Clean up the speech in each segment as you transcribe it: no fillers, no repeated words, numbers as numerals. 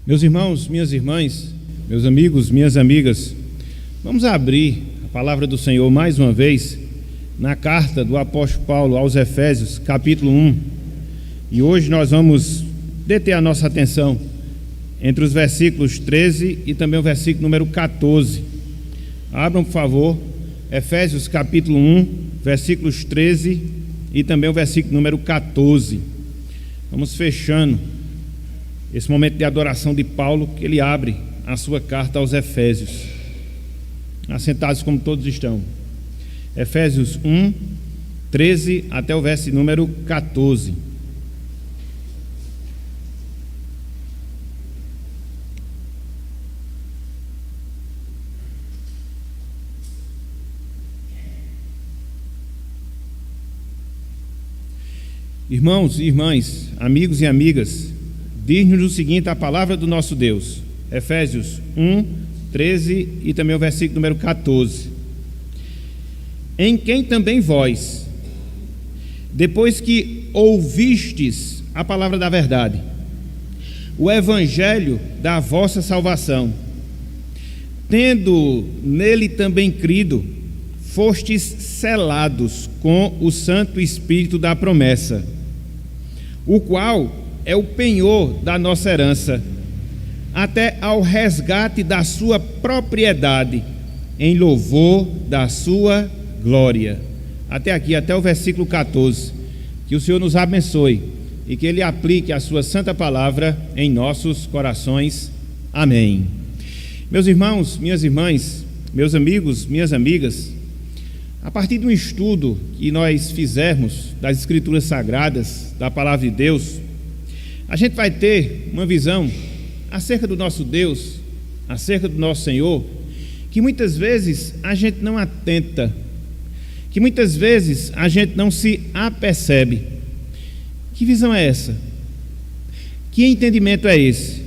Meus irmãos, minhas irmãs, meus amigos, minhas amigas, vamos abrir a palavra do Senhor mais uma vez na carta do apóstolo Paulo aos Efésios, capítulo 1. E hoje nós vamos deter a nossa atenção entre os versículos 13 e também o versículo número 14. Abram, por favor, Efésios capítulo 1, versículos 13 e também o versículo número 14. Vamos fechando esse momento de adoração de Paulo, que ele abre a sua carta aos Efésios, assentados como todos estão. Efésios 1, 13 até o verso número 14. Irmãos e irmãs, amigos e amigas, diz-nos o seguinte a palavra do nosso Deus, Efésios 1, 13 e também o versículo número 14. Em quem também vós, depois que ouvistes a palavra da verdade, o evangelho da vossa salvação, tendo nele também crido, fostes selados com o Santo Espírito da promessa, o qual é o penhor da nossa herança, até ao resgate da sua propriedade, em louvor da sua glória. Até aqui, até o versículo 14. Que o Senhor nos abençoe e que Ele aplique a sua santa palavra em nossos corações. Amém. Meus irmãos, minhas irmãs, meus amigos, minhas amigas, a partir de um estudo que nós fizermos das Escrituras Sagradas, da Palavra de Deus, a gente vai ter uma visão acerca do nosso Deus, acerca do nosso Senhor, que muitas vezes a gente não atenta, que muitas vezes a gente não se apercebe. Que visão é essa? Que entendimento é esse?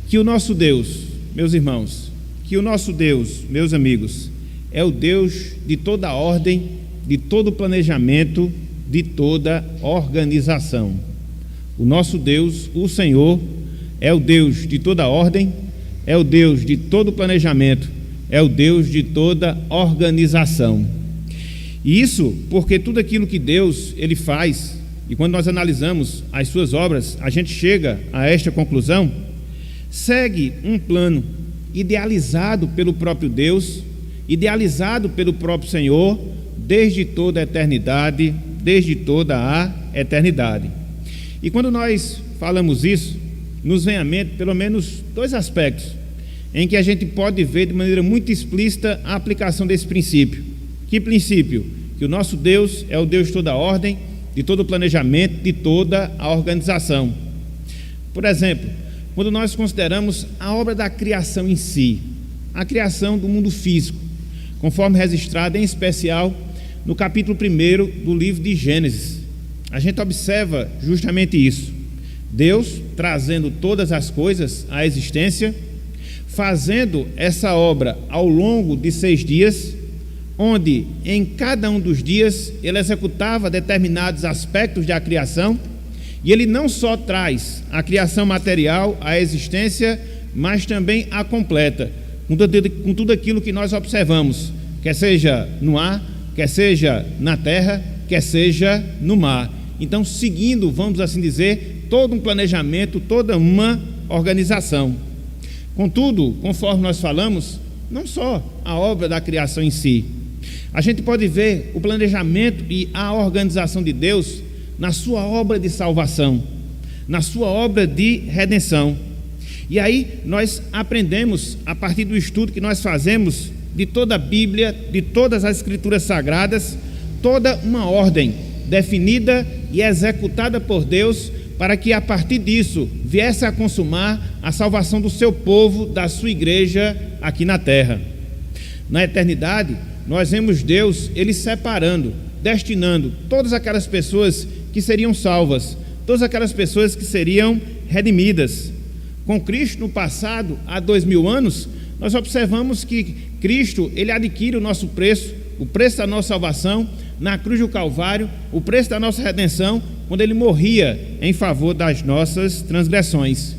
Que o nosso Deus, meus irmãos, que o nosso Deus, meus amigos, é o Deus de toda ordem, de todo planejamento, de toda organização. O nosso Deus, o Senhor, é o Deus de toda ordem, é o Deus de todo planejamento, é o Deus de toda organização. E isso porque tudo aquilo que Deus ele faz, e quando nós analisamos as suas obras, a gente chega a esta conclusão, segue um plano idealizado pelo próprio Deus, idealizado pelo próprio Senhor, desde toda a eternidade, desde toda a eternidade. E quando nós falamos isso, nos vem à mente pelo menos dois aspectos em que a gente pode ver de maneira muito explícita a aplicação desse princípio. Que princípio? Que o nosso Deus é o Deus de toda a ordem, de todo o planejamento, de toda a organização. Por exemplo, quando nós consideramos a obra da criação em si, a criação do mundo físico, conforme registrado em especial no capítulo 1 do livro de Gênesis, a gente observa justamente isso. Deus trazendo todas as coisas à existência, fazendo essa obra ao longo de 6 dias, onde em cada um dos dias ele executava determinados aspectos da criação, e ele não só traz a criação material à existência, mas também a completa, com tudo aquilo que nós observamos, quer seja no ar, quer seja na terra, quer seja no mar. Então, seguindo, vamos assim dizer, todo um planejamento, toda uma organização. Contudo, conforme nós falamos, não só a obra da criação em si, a gente pode ver o planejamento e a organização de Deus na sua obra de salvação, na sua obra de redenção. E aí nós aprendemos, a partir do estudo que nós fazemos de toda a Bíblia, de todas as Escrituras Sagradas, toda uma ordem definida e executada por Deus para que a partir disso viesse a consumar a salvação do seu povo, da sua igreja aqui na terra. Na eternidade, nós vemos Deus, Ele separando, destinando todas aquelas pessoas que seriam salvas, todas aquelas pessoas que seriam redimidas. Com Cristo no passado, há 2000 anos, nós observamos que Cristo, Ele adquire o nosso preço, o preço da nossa salvação, na cruz do Calvário, o preço da nossa redenção, quando Ele morria em favor das nossas transgressões.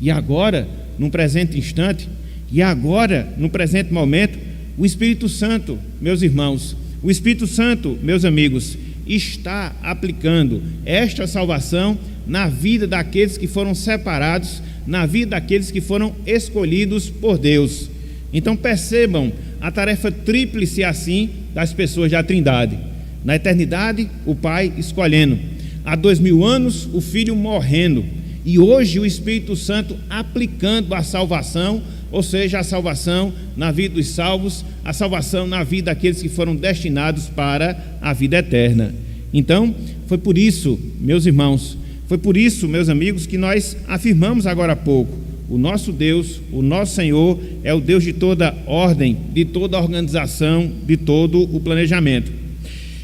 E agora, num presente instante, e agora, no presente momento, o Espírito Santo, meus irmãos, o Espírito Santo, meus amigos, está aplicando esta salvação na vida daqueles que foram separados, na vida daqueles que foram escolhidos por Deus. Então percebam a tarefa tríplice assim das pessoas da Trindade. Na eternidade, o Pai escolhendo. Há 2000 anos, o Filho morrendo. E hoje o Espírito Santo aplicando a salvação, ou seja, a salvação na vida dos salvos, a salvação na vida daqueles que foram destinados para a vida eterna. Então, foi por isso, meus irmãos, foi por isso, meus amigos, que nós afirmamos agora há pouco: o nosso Deus, o nosso Senhor, é o Deus de toda ordem, de toda organização, de todo o planejamento.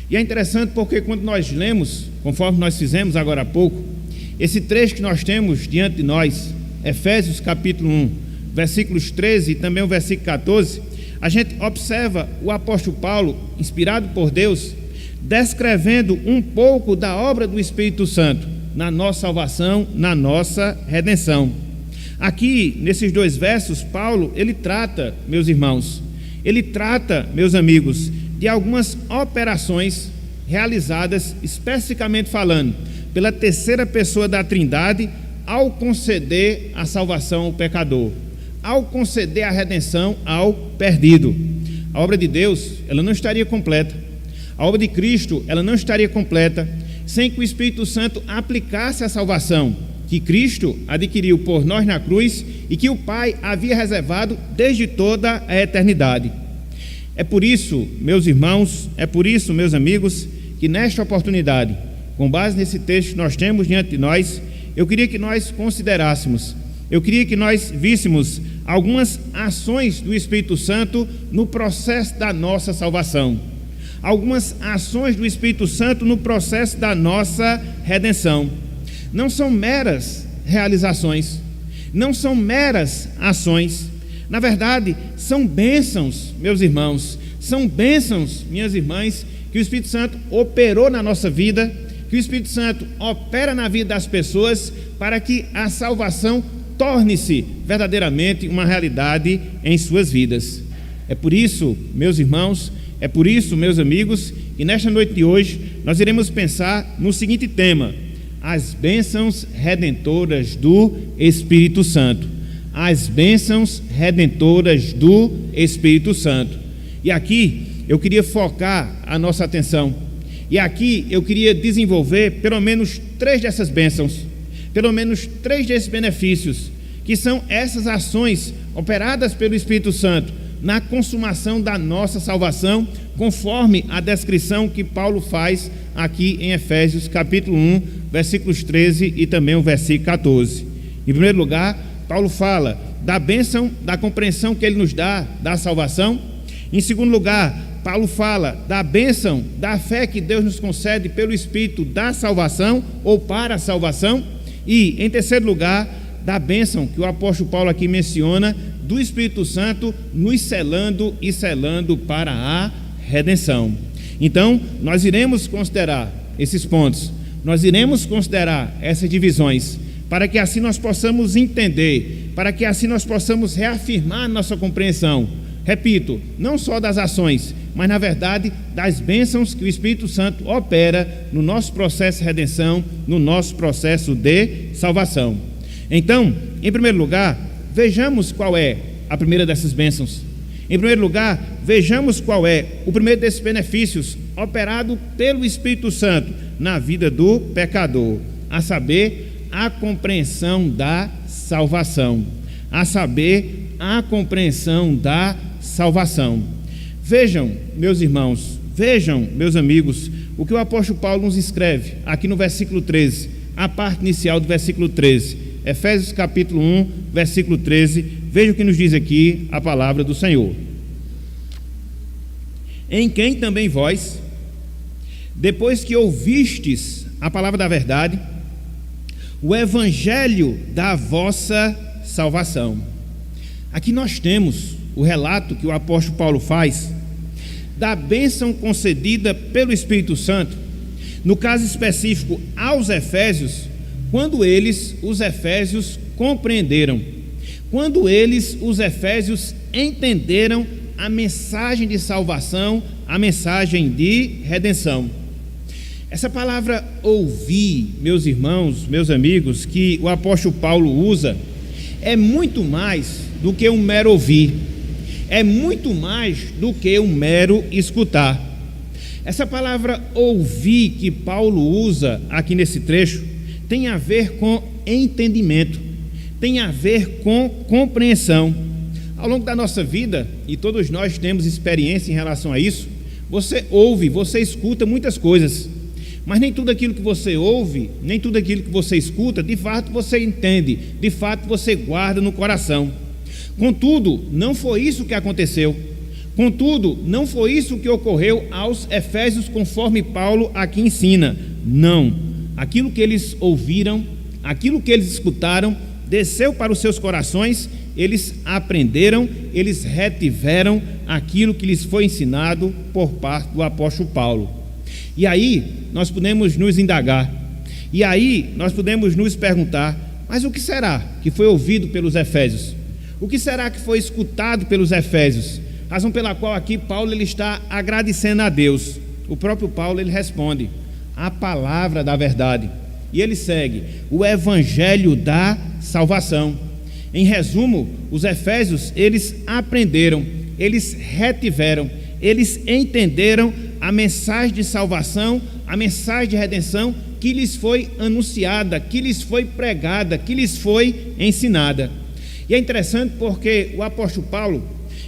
E é interessante porque quando nós lemos, conforme nós fizemos agora há pouco, esse trecho que nós temos diante de nós, Efésios capítulo 1, versículos 13 e também o versículo 14, a gente observa o apóstolo Paulo, inspirado por Deus, descrevendo um pouco da obra do Espírito Santo na nossa salvação, na nossa redenção. Aqui, nesses 2 versos, Paulo, ele trata, meus irmãos, ele trata, meus amigos, de algumas operações realizadas, especificamente falando, pela terceira pessoa da Trindade, ao conceder a salvação ao pecador, ao conceder a redenção ao perdido. A obra de Deus, ela não estaria completa. A obra de Cristo, ela não estaria completa sem que o Espírito Santo aplicasse a salvação que Cristo adquiriu por nós na cruz e que o Pai havia reservado desde toda a eternidade. É por isso, meus irmãos, é por isso, meus amigos, que nesta oportunidade, com base nesse texto que nós temos diante de nós, eu queria que nós considerássemos, eu queria que nós víssemos algumas ações do Espírito Santo no processo da nossa salvação. Algumas ações do Espírito Santo no processo da nossa redenção. Não são meras realizações, não são meras ações. Na verdade, são bênçãos, meus irmãos, são bênçãos, minhas irmãs, que o Espírito Santo operou na nossa vida, que o Espírito Santo opera na vida das pessoas para que a salvação torne-se verdadeiramente uma realidade em suas vidas. É por isso, meus irmãos, é por isso, meus amigos, que nesta noite de hoje nós iremos pensar no seguinte tema: as bênçãos redentoras do Espírito Santo. As bênçãos redentoras do Espírito Santo. E aqui eu queria focar a nossa atenção. E aqui eu queria desenvolver pelo menos 3 dessas bênçãos, pelo menos 3 desses benefícios, que são essas ações operadas pelo Espírito Santo na consumação da nossa salvação, conforme a descrição que Paulo faz aqui em Efésios capítulo 1, versículos 13 e também o versículo 14. Em primeiro lugar, Paulo fala da bênção, da compreensão que ele nos dá da salvação. Em segundo lugar, Paulo fala da bênção, da fé que Deus nos concede pelo Espírito da salvação ou para a salvação. E, em terceiro lugar, da bênção que o apóstolo Paulo aqui menciona, do Espírito Santo nos selando e selando para a redenção. Então, nós iremos considerar esses pontos, nós iremos considerar essas divisões, para que assim nós possamos entender, para que assim nós possamos reafirmar nossa compreensão. Repito, não só das ações, mas na verdade das bênçãos que o Espírito Santo opera no nosso processo de redenção, no nosso processo de salvação. Então, em primeiro lugar, vejamos qual é a primeira dessas bênçãos. Em primeiro lugar, vejamos qual é o primeiro desses benefícios operado pelo Espírito Santo na vida do pecador, a saber, a compreensão da salvação, a saber, a compreensão da salvação. Vejam, meus irmãos, vejam, meus amigos, o que o apóstolo Paulo nos escreve aqui no versículo 13, a parte inicial do versículo 13, Efésios capítulo 1, versículo 13. Veja o que nos diz aqui a palavra do Senhor: em quem também vós, depois que ouvistes a palavra da verdade, o evangelho da vossa salvação. Aqui nós temos o relato que o apóstolo Paulo faz da bênção concedida pelo Espírito Santo, no caso específico aos Efésios, quando eles, os Efésios, compreenderam. Quando eles, os efésios, entenderam a mensagem de salvação, a mensagem de redenção. Essa palavra ouvir, meus irmãos, meus amigos, que o apóstolo Paulo usa, é muito mais do que um mero ouvir, é muito mais do que um mero escutar. Essa palavra ouvir que Paulo usa aqui nesse trecho tem a ver com entendimento, tem a ver com compreensão. Ao longo da nossa vida, e todos nós temos experiência em relação a isso, você ouve, você escuta muitas coisas, mas nem tudo aquilo que você ouve, nem tudo aquilo que você escuta, de fato você entende, de fato você guarda no coração. Contudo, não foi isso que aconteceu. Contudo, não foi isso que ocorreu aos efésios, conforme Paulo aqui ensina. Não. Aquilo que eles ouviram, aquilo que eles escutaram, desceu para os seus corações, eles aprenderam, eles retiveram aquilo que lhes foi ensinado por parte do apóstolo Paulo. E aí nós podemos nos indagar, e aí nós podemos nos perguntar: mas o que será que foi ouvido pelos efésios? O que será que foi escutado pelos efésios? Razão pela qual aqui Paulo ele está agradecendo a Deus. O próprio Paulo ele responde: a palavra da verdade. E ele segue: o evangelho da salvação. Em resumo, os efésios eles aprenderam, eles retiveram, eles entenderam a mensagem de salvação, a mensagem de redenção que lhes foi anunciada, que lhes foi pregada, que lhes foi ensinada. E é interessante porque o apóstolo Paulo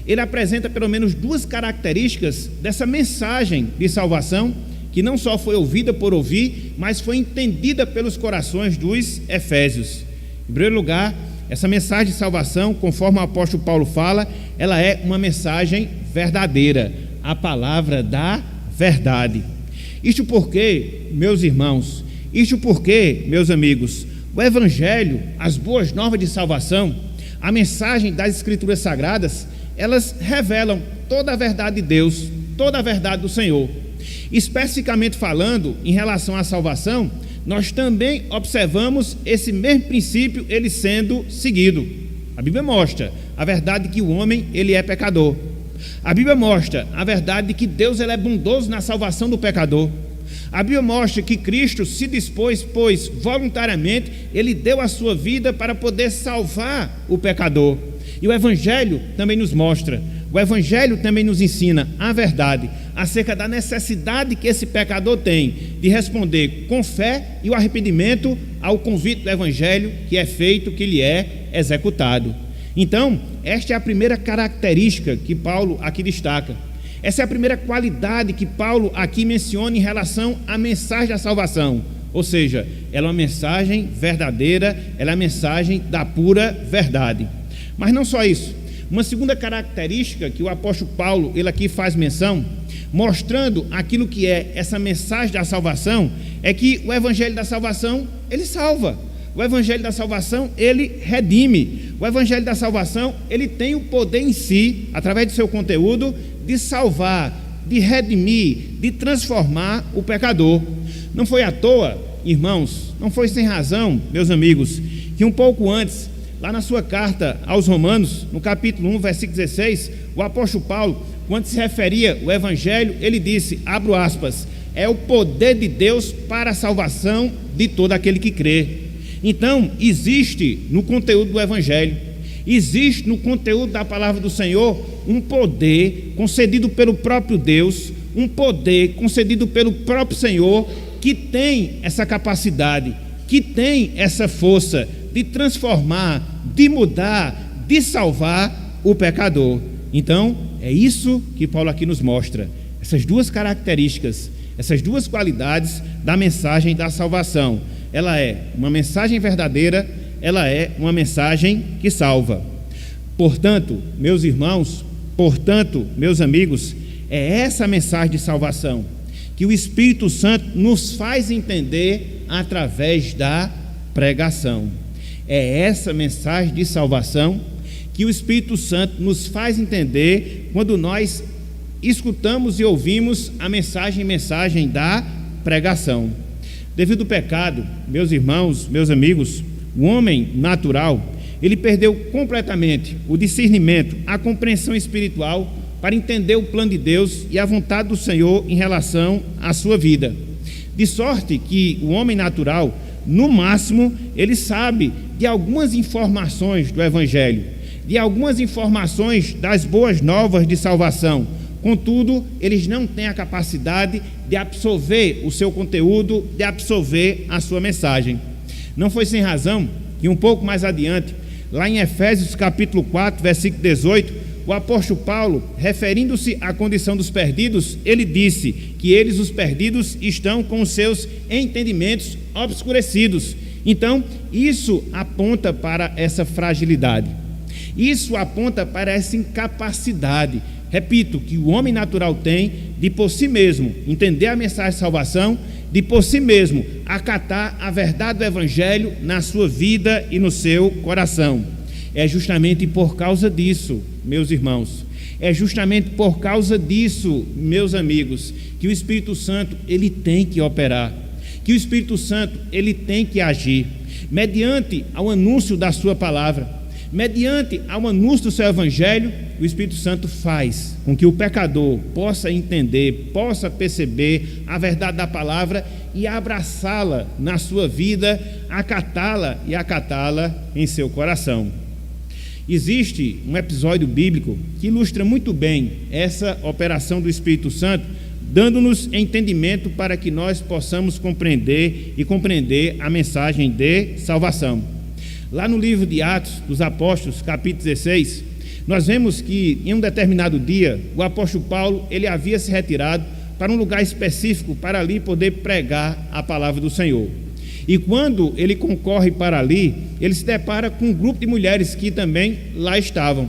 ele apresenta pelo menos duas características dessa mensagem de salvação, que não só foi ouvida por ouvir, mas foi entendida pelos corações dos efésios. Em primeiro lugar, essa mensagem de salvação, conforme o apóstolo Paulo fala, ela é uma mensagem verdadeira, a palavra da verdade. Isto porque, meus irmãos, isto porque, meus amigos, o evangelho, as boas novas de salvação, a mensagem das escrituras sagradas, elas revelam toda a verdade de Deus, toda a verdade do Senhor. Especificamente falando, em relação à salvação, nós também observamos esse mesmo princípio ele sendo seguido. A Bíblia mostra a verdade de que o homem ele é pecador. A Bíblia mostra a verdade de que Deus ele é bondoso na salvação do pecador. A Bíblia mostra que Cristo se dispôs, pois voluntariamente ele deu a sua vida para poder salvar o pecador. E o Evangelho também nos mostra, o Evangelho também nos ensina a verdade acerca da necessidade que esse pecador tem de responder com fé e o arrependimento ao convite do Evangelho que é feito, que lhe é executado. Então, esta é a primeira característica que Paulo aqui destaca. Essa é a primeira qualidade que Paulo aqui menciona em relação à mensagem da salvação. Ou seja, ela é uma mensagem verdadeira, ela é a mensagem da pura verdade. Mas não só isso. Uma segunda característica que o apóstolo Paulo ele aqui faz menção, mostrando aquilo que é essa mensagem da salvação, é que o evangelho da salvação, ele salva. O evangelho da salvação, ele redime. O evangelho da salvação, ele tem o poder em si, através do seu conteúdo, de salvar, de redimir, de transformar o pecador. Não foi à toa, irmãos, não foi sem razão, meus amigos, que um pouco antes, lá na sua carta aos Romanos, no capítulo 1, versículo 16, o apóstolo Paulo, quando se referia ao evangelho, ele disse, abro aspas, é o poder de Deus para a salvação de todo aquele que crê. Então, existe no conteúdo do evangelho, existe no conteúdo da palavra do Senhor um poder concedido pelo próprio Deus, um poder concedido pelo próprio Senhor, que tem essa capacidade, que tem essa força de transformar, de mudar, de salvar o pecador. Então, é isso que Paulo aqui nos mostra, essas duas características, essas duas qualidades da mensagem da salvação. Ela é uma mensagem verdadeira, ela é uma mensagem que salva. Portanto, meus irmãos, portanto, meus amigos, é essa mensagem de salvação que o Espírito Santo nos faz entender através da pregação. É essa mensagem de salvação que o Espírito Santo nos faz entender quando nós escutamos e ouvimos a mensagem da pregação. Devido ao pecado, meus irmãos, meus amigos, O homem natural, ele perdeu completamente o discernimento, a compreensão espiritual para entender o plano de Deus e a vontade do Senhor em relação à sua vida. De sorte que o homem natural, no máximo, ele sabe de algumas informações do Evangelho, de algumas informações das boas novas de salvação. Contudo, eles não têm a capacidade de absorver o seu conteúdo, de absorver a sua mensagem. Não foi sem razão que um pouco mais adiante, lá em Efésios capítulo 4, versículo 18, o apóstolo Paulo, referindo-se à condição dos perdidos, ele disse que eles, os perdidos, estão com os seus entendimentos obscurecidos. Então, isso aponta para essa fragilidade. Isso aponta para essa incapacidade, repito, que o homem natural tem de por si mesmo entender a mensagem de salvação, de por si mesmo acatar a verdade do Evangelho na sua vida e no seu coração. É justamente por causa disso, meus irmãos, é justamente por causa disso, meus amigos, que o Espírito Santo, ele tem que operar, que o Espírito Santo, ele tem que agir, mediante ao anúncio da sua palavra, mediante ao anúncio do seu Evangelho. O Espírito Santo faz com que o pecador possa entender, possa perceber a verdade da palavra e abraçá-la na sua vida, acatá-la e acatá-la em seu coração. Existe um episódio bíblico que ilustra muito bem essa operação do Espírito Santo, dando-nos entendimento para que nós possamos compreender a mensagem de salvação. Lá no livro de Atos dos Apóstolos, capítulo 16, nós vemos que em um determinado dia, o apóstolo Paulo, ele havia se retirado para um lugar específico para ali poder pregar a palavra do Senhor. E quando ele concorre para ali, ele se depara com um grupo de mulheres que também lá estavam.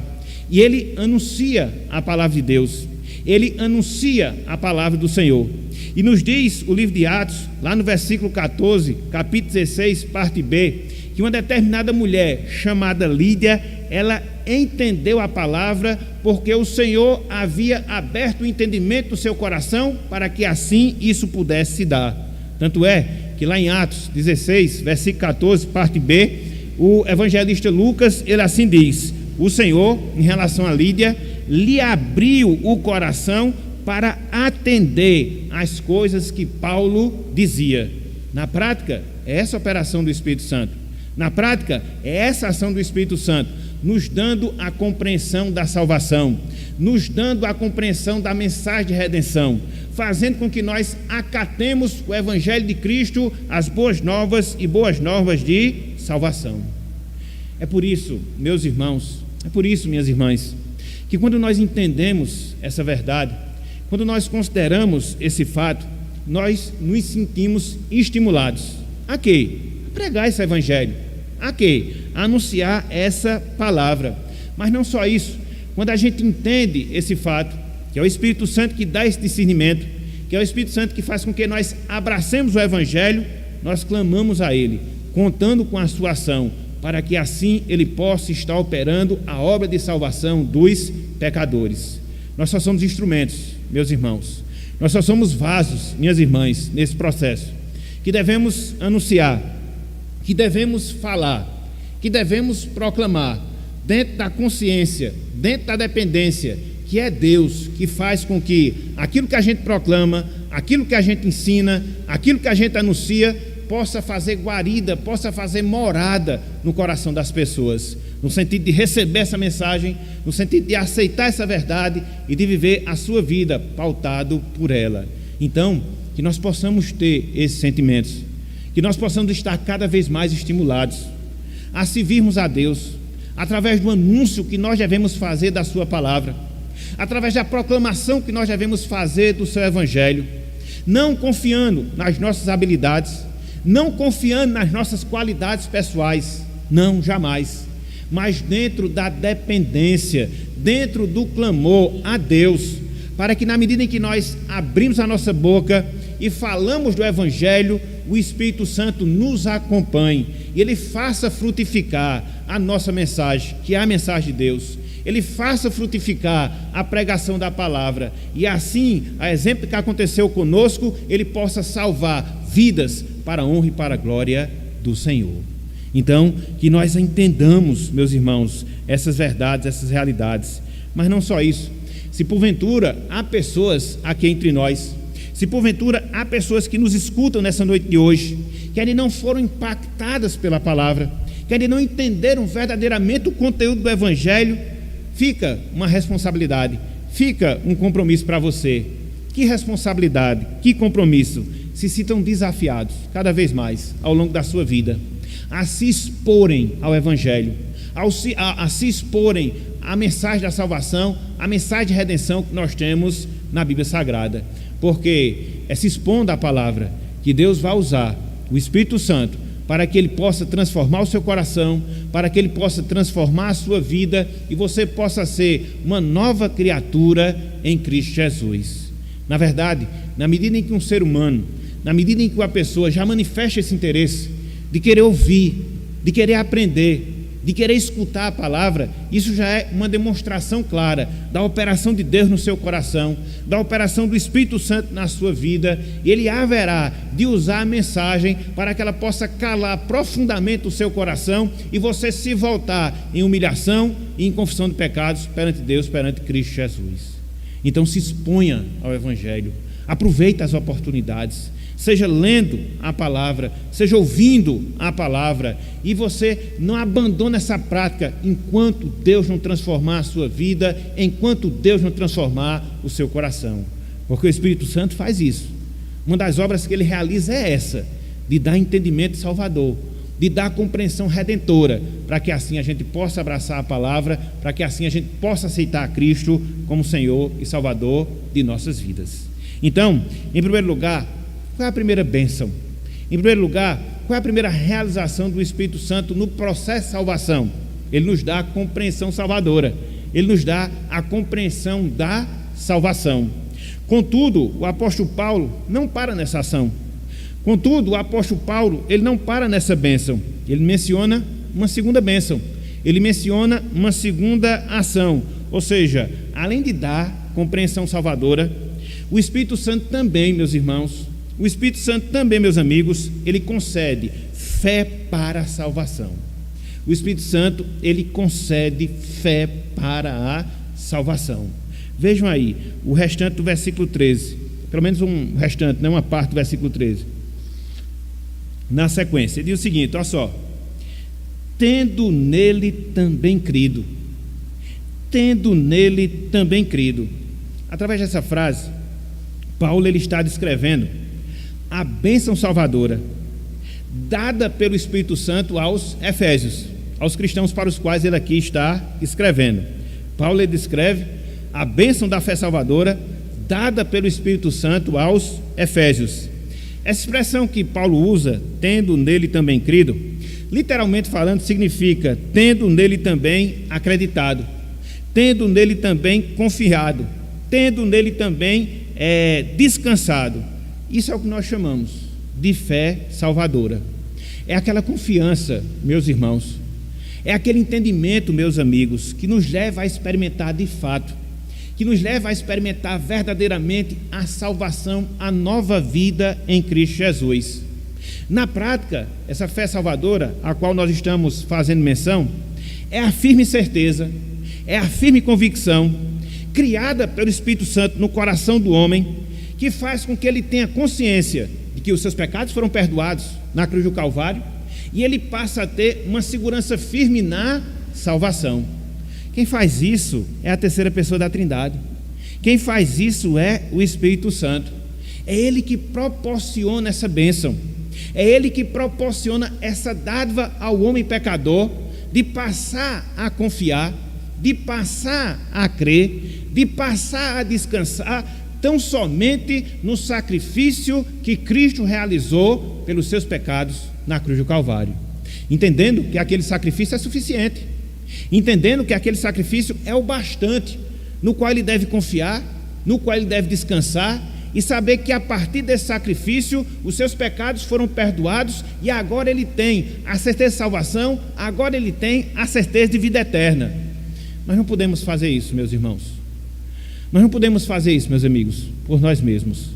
E ele anuncia a palavra de Deus, ele anuncia a palavra do Senhor. E nos diz o livro de Atos, lá no versículo 14, capítulo 16, parte B, que uma determinada mulher chamada Lídia, ela entendeu a palavra porque o Senhor havia aberto o entendimento do seu coração para que assim isso pudesse se dar. Tanto é que lá em Atos 16, versículo 14, parte B, o evangelista Lucas, ele assim diz: o Senhor, em relação a Lídia, lhe abriu o coração para atender às coisas que Paulo dizia. Na prática, é essa a operação do Espírito Santo. Na prática, é essa a ação do Espírito Santo, nos dando a compreensão da salvação, nos dando a compreensão da mensagem de redenção, fazendo com que nós acatemos o Evangelho de Cristo, as boas novas e boas novas de salvação. É por isso, meus irmãos, é por isso, minhas irmãs, que quando nós entendemos essa verdade, quando nós consideramos esse fato, nós nos sentimos estimulados. A quê? A pregar esse Evangelho. A quê? A anunciar essa palavra. Mas não só isso, quando a gente entende esse fato, que é o Espírito Santo que dá esse discernimento, que é o Espírito Santo que faz com que nós abracemos o Evangelho, nós clamamos a Ele, contando com a sua ação, para que assim Ele possa estar operando a obra de salvação dos pecadores. Nós só somos instrumentos, meus irmãos, nós só somos vasos, minhas irmãs, nesse processo, que devemos anunciar, que devemos falar, que devemos proclamar, dentro da consciência, dentro da dependência, que é Deus que faz com que aquilo que a gente proclama, aquilo que a gente ensina, aquilo que a gente anuncia, possa fazer guarida, possa fazer morada no coração das pessoas, no sentido de receber essa mensagem, no sentido de aceitar essa verdade e de viver a sua vida pautado por ela. Então, que nós possamos ter esses sentimentos, que nós possamos estar cada vez mais estimulados a servirmos a Deus, através do anúncio que nós devemos fazer da sua palavra, através da proclamação que nós devemos fazer do seu Evangelho, não confiando nas nossas habilidades, não confiando nas nossas qualidades pessoais, não, jamais, mas dentro da dependência, dentro do clamor a Deus, para que na medida em que nós abrimos a nossa boca e falamos do Evangelho, o Espírito Santo nos acompanhe e Ele faça frutificar a nossa mensagem, que é a mensagem de Deus. Ele faça frutificar a pregação da palavra e assim, a exemplo que aconteceu conosco, Ele possa salvar vidas para a honra e para a glória do Senhor. Então, que nós entendamos, meus irmãos, essas verdades, essas realidades. Mas não só isso. Se porventura há pessoas aqui entre nós, se porventura há pessoas que nos escutam nessa noite de hoje, que ainda não foram impactadas pela palavra, que ainda não entenderam verdadeiramente o conteúdo do Evangelho, fica uma responsabilidade, fica um compromisso para você. Que responsabilidade, que compromisso. Se sintam desafiados cada vez mais ao longo da sua vida a se exporem ao Evangelho, a se exporem à mensagem da salvação, à mensagem de redenção que nós temos na Bíblia Sagrada, porque é se expondo à palavra que Deus vai usar o Espírito Santo para que Ele possa transformar o seu coração, para que Ele possa transformar a sua vida e você possa ser uma nova criatura em Cristo Jesus. Na verdade, na medida em que um ser humano, na medida em que uma pessoa já manifesta esse interesse de querer ouvir, de querer aprender, de querer escutar a palavra, isso já é uma demonstração clara da operação de Deus no seu coração, da operação do Espírito Santo na sua vida. Ele haverá de usar a mensagem para que ela possa calar profundamente o seu coração e você se voltar em humilhação e em confissão de pecados perante Deus, perante Cristo Jesus. Então se exponha ao Evangelho, aproveite as oportunidades, seja lendo a palavra, seja ouvindo a palavra, e você não abandona essa prática enquanto Deus não transformar a sua vida, enquanto Deus não transformar o seu coração, porque o Espírito Santo faz isso. Uma das obras que ele realiza é essa, de dar entendimento salvador, de dar compreensão redentora, para que assim a gente possa abraçar a palavra, para que assim a gente possa aceitar a Cristo como Senhor e Salvador de nossas vidas. Então, em primeiro lugar, qual é a primeira bênção? Em primeiro lugar, qual é a primeira realização do Espírito Santo no processo de salvação? Ele nos dá a compreensão salvadora, ele nos dá a compreensão da salvação. Contudo, o apóstolo Paulo não para nessa ação. Contudo, o apóstolo Paulo, ele não para nessa bênção. Ele menciona uma segunda bênção, ele menciona uma segunda ação. Ou seja, além de dar compreensão salvadora, o Espírito Santo também, meus irmãos, o Espírito Santo também, meus amigos, ele concede fé para a salvação. O Espírito Santo, ele concede fé para a salvação. Vejam aí o restante do versículo 13, pelo menos um restante, não uma parte do versículo 13. Na sequência, ele diz o seguinte, olha só: tendo nele também crido. Tendo nele também crido. Através dessa frase, Paulo ele está descrevendo a bênção salvadora dada pelo Espírito Santo aos Efésios, aos cristãos para os quais ele aqui está escrevendo. Paulo ele descreve a bênção da fé salvadora dada pelo Espírito Santo aos Efésios. Essa expressão que Paulo usa, tendo nele também crido, literalmente falando, significa tendo nele também acreditado, tendo nele também confiado, tendo nele também descansado. Isso é o que nós chamamos de fé salvadora. É aquela confiança, meus irmãos, é aquele entendimento, meus amigos, que nos leva a experimentar de fato, que nos leva a experimentar verdadeiramente a salvação, a nova vida em Cristo Jesus. Na prática, essa fé salvadora, a qual nós estamos fazendo menção, é a firme certeza, é a firme convicção, criada pelo Espírito Santo no coração do homem, que faz com que ele tenha consciência de que os seus pecados foram perdoados na cruz do Calvário, e ele passa a ter uma segurança firme na salvação. Quem faz isso é a terceira pessoa da Trindade. Quem faz isso é o Espírito Santo. É ele que proporciona essa bênção, é ele que proporciona essa dádiva ao homem pecador, de passar a confiar, de passar a crer, de passar a descansar tão somente no sacrifício que Cristo realizou pelos seus pecados na cruz do Calvário, entendendo que aquele sacrifício é suficiente, entendendo que aquele sacrifício é o bastante, no qual ele deve confiar, no qual ele deve descansar, e saber que a partir desse sacrifício os seus pecados foram perdoados, e agora ele tem a certeza de salvação, agora ele tem a certeza de vida eterna. Nós não podemos fazer isso, meus irmãos. Nós não podemos fazer isso, meus amigos, por nós mesmos.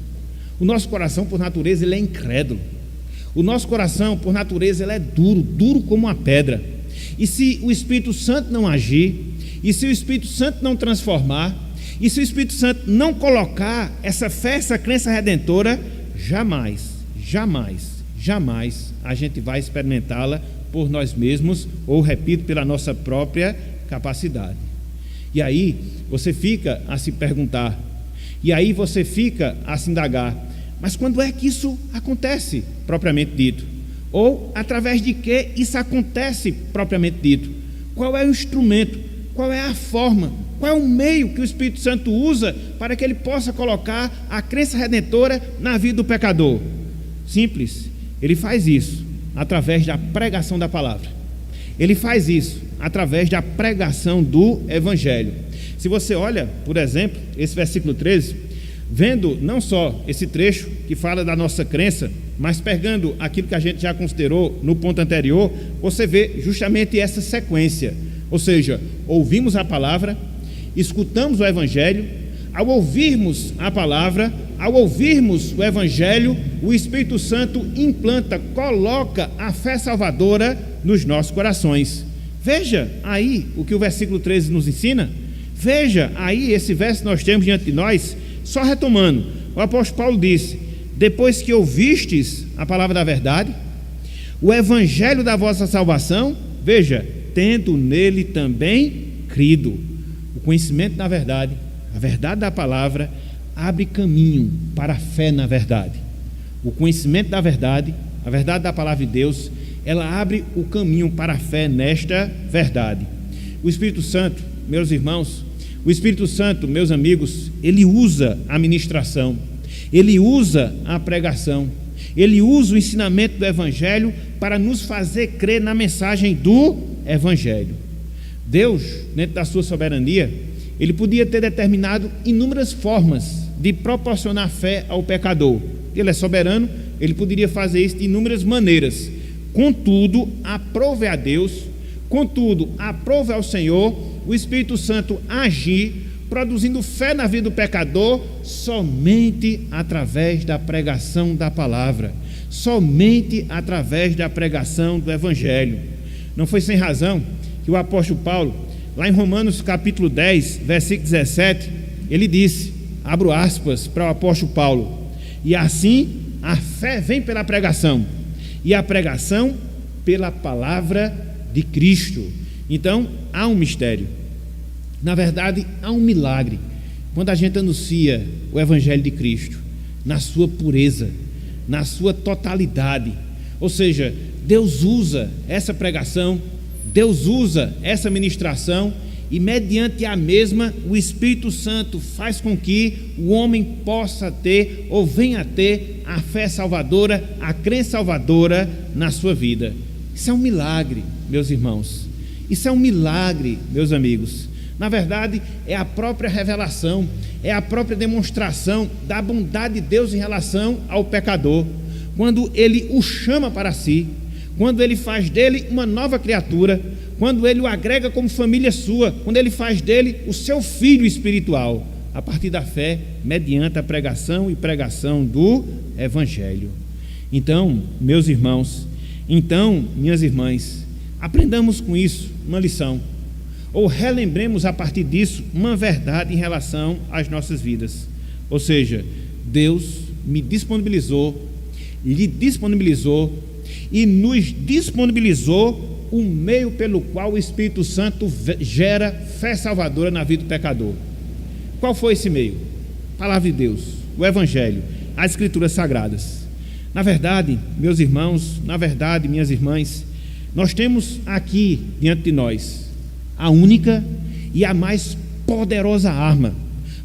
O nosso coração, por natureza, ele é incrédulo. O nosso coração, por natureza, ele é duro, duro como uma pedra. E se o Espírito Santo não agir, e se o Espírito Santo não transformar, e se o Espírito Santo não colocar essa fé, essa crença redentora, jamais a gente vai experimentá-la por nós mesmos, ou, repito, pela nossa própria capacidade. E aí você fica a se perguntar, e aí você fica a se indagar, mas quando é que isso acontece, propriamente dito? Ou através de que isso acontece, propriamente dito? Qual é o instrumento? Qual é a forma? Qual é o meio que o Espírito Santo usa para que ele possa colocar a crença redentora na vida do pecador? Simples, ele faz isso através da pregação da palavra. Ele faz isso através da pregação do Evangelho. Se você olha, por exemplo, esse versículo 13, vendo não só esse trecho que fala da nossa crença, mas pegando aquilo que a gente já considerou no ponto anterior, você vê justamente essa sequência. Ou seja, ouvimos a palavra, escutamos o Evangelho. Ao ouvirmos a palavra, ao ouvirmos o Evangelho, o Espírito Santo implanta, coloca a fé salvadora nos nossos corações. Veja aí o que o versículo 13 nos ensina. Veja aí esse verso que nós temos diante de nós. Só retomando, o apóstolo Paulo disse: depois que ouvistes a palavra da verdade, o Evangelho da vossa salvação, veja, tendo nele também crido. O conhecimento da verdade, a verdade da palavra, abre caminho para a fé na verdade. O conhecimento da verdade, a verdade da palavra de Deus, ela abre o caminho para a fé nesta verdade. O Espírito Santo, meus irmãos, o Espírito Santo, meus amigos, ele usa a ministração, ele usa a pregação, ele usa o ensinamento do Evangelho para nos fazer crer na mensagem do Evangelho. Deus, dentro da sua soberania, ele podia ter determinado inúmeras formas de proporcionar fé ao pecador. Ele é soberano, ele poderia fazer isso de inúmeras maneiras. Contudo, aprove a Deus, contudo, aprove ao Senhor o Espírito Santo agir, produzindo fé na vida do pecador, somente através da pregação da palavra, somente através da pregação do Evangelho. Não foi sem razão que o apóstolo Paulo, lá em Romanos capítulo 10, versículo 17, ele disse, abro aspas para o apóstolo Paulo: e assim a fé vem pela pregação, e a pregação pela palavra de Cristo. Então há um mistério, na verdade há um milagre quando a gente anuncia o Evangelho de Cristo na sua pureza, na sua totalidade. Ou seja, Deus usa essa pregação, Deus usa essa ministração, e mediante a mesma o Espírito Santo faz com que o homem possa ter ou venha a ter a fé salvadora, a crença salvadora na sua vida. Isso é um milagre, meus irmãos. Isso é um milagre, meus amigos. Na verdade, é a própria revelação, é a própria demonstração da bondade de Deus em relação ao pecador. Quando ele o chama para si, quando ele faz dele uma nova criatura, quando ele o agrega como família sua, quando ele faz dele o seu filho espiritual, a partir da fé, mediante a pregação e pregação do Evangelho. Então, meus irmãos, então, minhas irmãs, aprendamos com isso uma lição, ou relembremos a partir disso uma verdade em relação às nossas vidas. Ou seja, Deus me disponibilizou, lhe disponibilizou e nos disponibilizou o meio pelo qual o Espírito Santo gera fé salvadora na vida do pecador. Qual foi esse meio? A palavra de Deus, o Evangelho, as Escrituras Sagradas. Na verdade, meus irmãos, na verdade, minhas irmãs, nós temos aqui diante de nós a única e a mais poderosa arma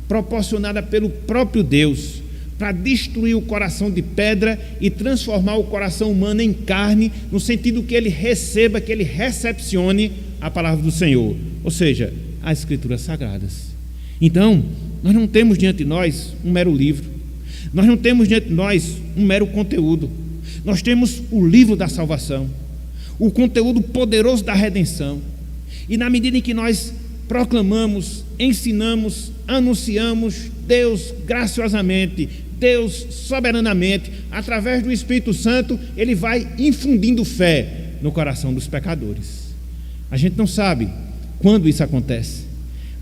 proporcionada pelo próprio Deus para destruir o coração de pedra e transformar o coração humano em carne, no sentido que ele receba, que ele recepcione a palavra do Senhor, ou seja, as Escrituras Sagradas. Então, nós não temos diante de nós um mero livro, nós não temos diante de nós um mero conteúdo, nós temos o livro da salvação, o conteúdo poderoso da redenção, e na medida em que nós proclamamos, ensinamos, anunciamos, Deus graciosamente, Deus, soberanamente, através do Espírito Santo, Ele vai infundindo fé no coração dos pecadores. A gente não sabe quando isso acontece.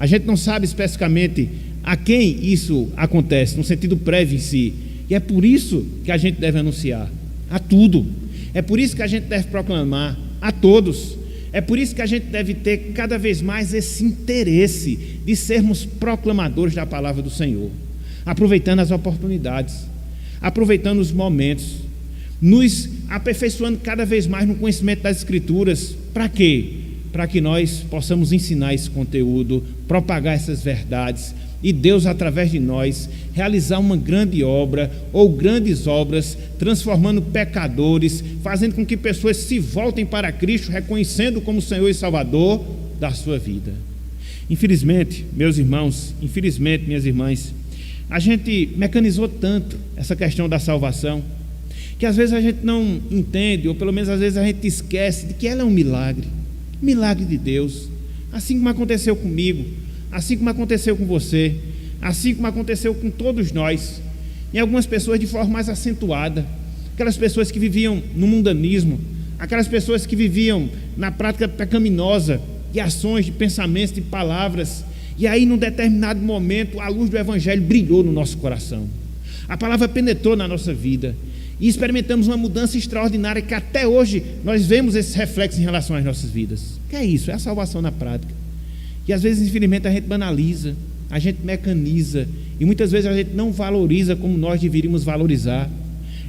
A gente não sabe especificamente a quem isso acontece, no sentido prévio em si. E é por isso que a gente deve anunciar a tudo. É por isso que a gente deve proclamar a todos. É por isso que a gente deve ter cada vez mais esse interesse de sermos proclamadores da palavra do Senhor, aproveitando as oportunidades, aproveitando os momentos, nos aperfeiçoando cada vez mais no conhecimento das Escrituras. Para quê? Para que nós possamos ensinar esse conteúdo, propagar essas verdades, e Deus, através de nós, realizar uma grande obra ou grandes obras, transformando pecadores, fazendo com que pessoas se voltem para Cristo, reconhecendo como Senhor e Salvador da sua vida. Infelizmente, meus irmãos, infelizmente, minhas irmãs, a gente mecanizou tanto essa questão da salvação, que às vezes a gente não entende, ou pelo menos às vezes a gente esquece de que ela é um milagre de Deus, assim como aconteceu comigo, assim como aconteceu com você, assim como aconteceu com todos nós, em algumas pessoas de forma mais acentuada, aquelas pessoas que viviam no mundanismo, aquelas pessoas que viviam na prática pecaminosa de ações, de pensamentos, de palavras, e aí num determinado momento a luz do Evangelho brilhou no nosso coração, a palavra penetrou na nossa vida, e experimentamos uma mudança extraordinária, que até hoje nós vemos esses reflexos em relação às nossas vidas. O que é isso? É a salvação na prática. E às vezes, infelizmente, a gente banaliza, a gente mecaniza, e muitas vezes a gente não valoriza como nós deveríamos valorizar.